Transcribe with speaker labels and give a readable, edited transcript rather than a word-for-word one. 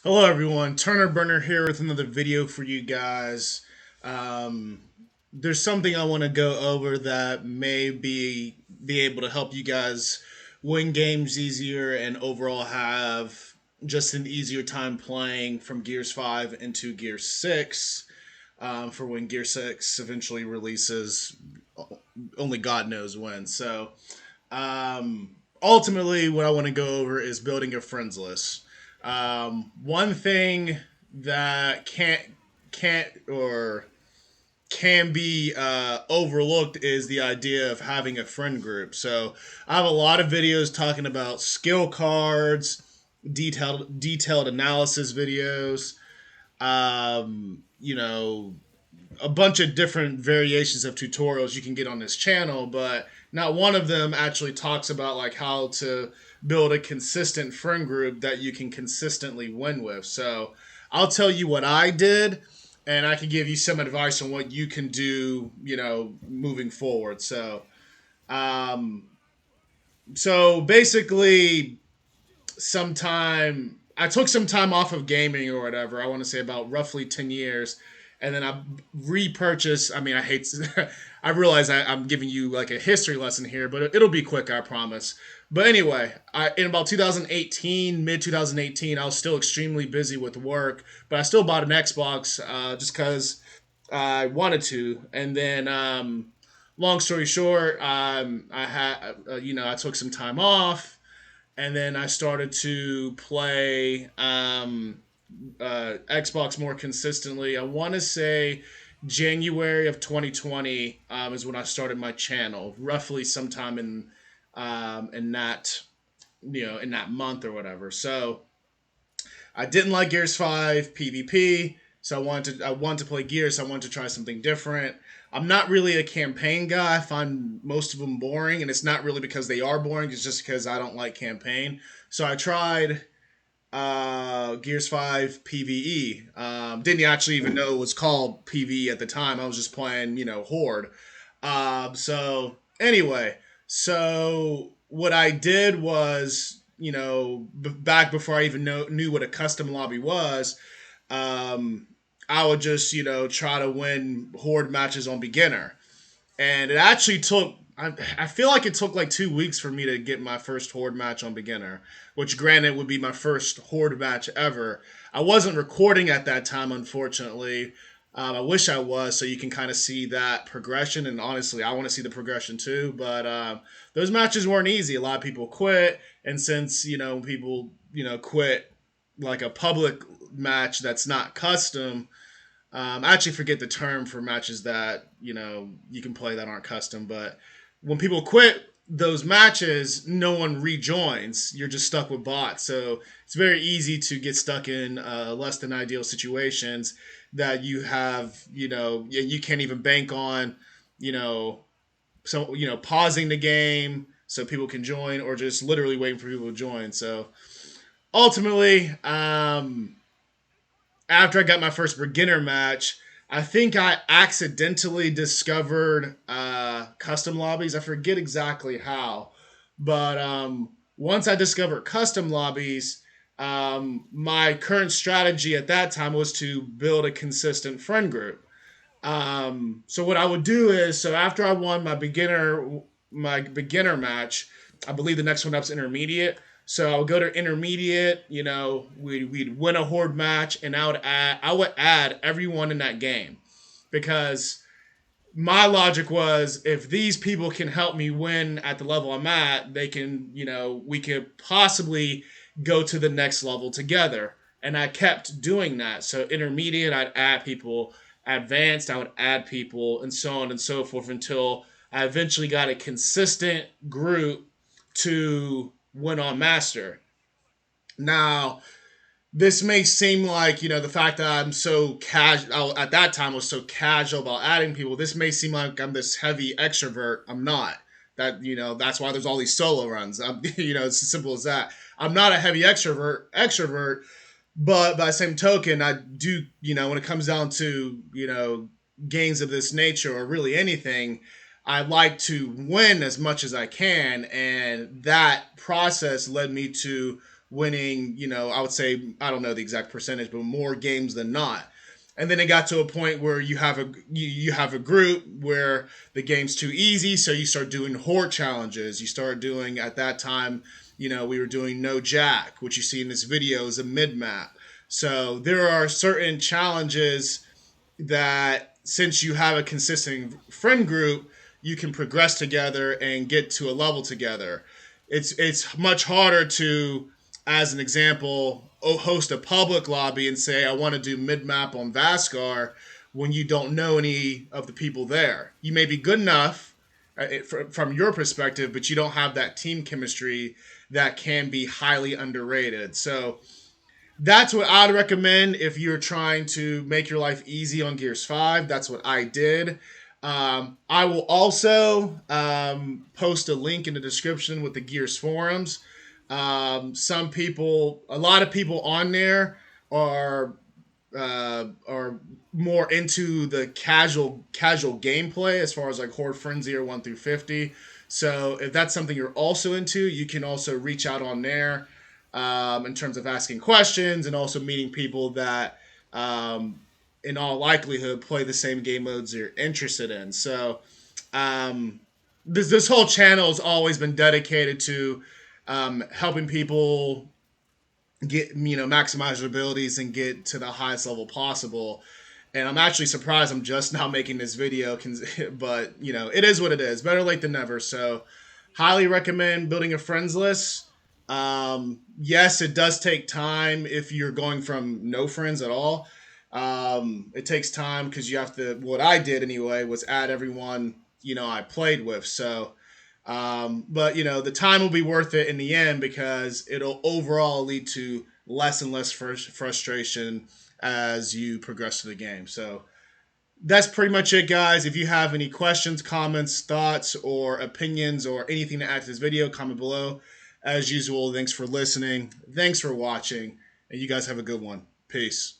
Speaker 1: Hello everyone, Turner Burner here with another video for you guys. Um, there's something I want to go over that may be able to help you guys win games easier and overall have just an easier time playing from Gears 5 into Gears 6 for when Gear 6 eventually releases. Only God knows when. Ultimately, what I want to go over is building a friends list. One thing that can't or can be overlooked is the idea of having a friend group. So I have a lot of videos talking about skill cards, detailed analysis videos. You know, a bunch of different variations of tutorials you can get on this channel, but not one of them actually talks about like how to build a consistent friend group that you can consistently win with. So I'll tell you what I did, and I can give you some advice on what you can do, moving forward. Um, so basically, sometime I took some time off of gaming or whatever. I want to say about roughly 10 years, and then I repurchased. I mean, I hate. I realize I'm giving you like a history lesson here, but it'll be quick, I promise. But anyway, in about 2018, mid 2018, I was still extremely busy with work, but I still bought an Xbox just because I wanted to. And then, long story short, I had, I took some time off, and then I started to play Xbox more consistently. I want to say January of 2020 is when I started my channel, roughly sometime in that in that month or whatever. So I didn't like Gears 5 PvP, so I wanted to play Gears. So I wanted to try something different. I'm not really a campaign guy. I find most of them boring, and it's not really because they are boring. It's just because I don't like campaign. So I tried Gears 5 PVE. Didn't actually even know it was called PVE at the time. I was just playing, Horde. So anyway, so what I did was, back before I even knew what a custom lobby was, um, I would just, try to win Horde matches on beginner. And it actually took, I feel like it took like 2 weeks for me to get my first Horde match on beginner, which granted would be my first Horde match ever. I wasn't recording at that time, unfortunately. I wish I was, so you can kind of see that progression. And honestly, I want to see the progression too. But those matches weren't easy. A lot of people quit, and since people quit like a public match that's not custom, I actually forget the term for matches that you can play that aren't custom. But when people quit those matches, no one rejoins. You're just stuck with bots. So it's very easy to get stuck in less than ideal situations that you have. You can't even bank on. You know, pausing the game so people can join, or just literally waiting for people to join. So ultimately, after I got my first beginner match, I think I accidentally discovered custom lobbies. I forget exactly how, but once I discovered custom lobbies, my current strategy at that time was to build a consistent friend group. So what I would do is, so after I won my beginner match, I believe the next one up's intermediate. So I would go to intermediate. We'd win a horde match, and I would add everyone in that game, because my logic was, if these people can help me win at the level I'm at, they can, we could possibly go to the next level together. And I kept doing that. So intermediate, I'd add people. Advanced, I would add people, and so on and so forth, until I eventually got a consistent group to win on master. Now, this may seem like, the fact that I'm so casual at that time was so casual about adding people. This may seem like I'm this heavy extrovert. I'm not. That's why there's all these solo runs. It's as simple as that. I'm not a heavy extrovert, but by the same token, I do, when it comes down to, games of this nature, or really anything, I like to win as much as I can. And that process led me to winning, I would say, I don't know the exact percentage, but more games than not. And then it got to a point where you have a group where the game's too easy, so you start doing horde challenges. You start doing, at that time, we were doing no jack, which you see in this video is a mid map. So there are certain challenges that, since you have a consistent friend group, you can progress together and get to a level together. It's much harder to, as an example, host a public lobby and say I want to do mid map on Vascar when you don't know any of the people there. You may be good enough from your perspective, but you don't have that team chemistry that can be highly underrated. So that's what I'd recommend if you're trying to make your life easy on Gears 5. That's what I did. I will also post a link in the description with the Gears forums. A lot of people on there are more into the casual gameplay as far as like Horde Frenzy or 1 through 50. So if that's something you're also into, you can also reach out on there in terms of asking questions and also meeting people that, in all likelihood, play the same game modes you're interested in. So this whole channel has always been dedicated to helping people get maximize their abilities and get to the highest level possible. And I'm actually surprised I'm just now making this video, but it is what it is. Better late than never. So highly recommend building a friends list. Yes, it does take time if you're going from no friends at all. It takes time because you have to. What I did anyway was add everyone I played with. So, but the time will be worth it in the end because it'll overall lead to less and less frustration as you progress through the game. So that's pretty much it, guys. If you have any questions, comments, thoughts, or opinions, or anything to add to this video, comment below. As usual, thanks for listening. Thanks for watching. And you guys have a good one. Peace.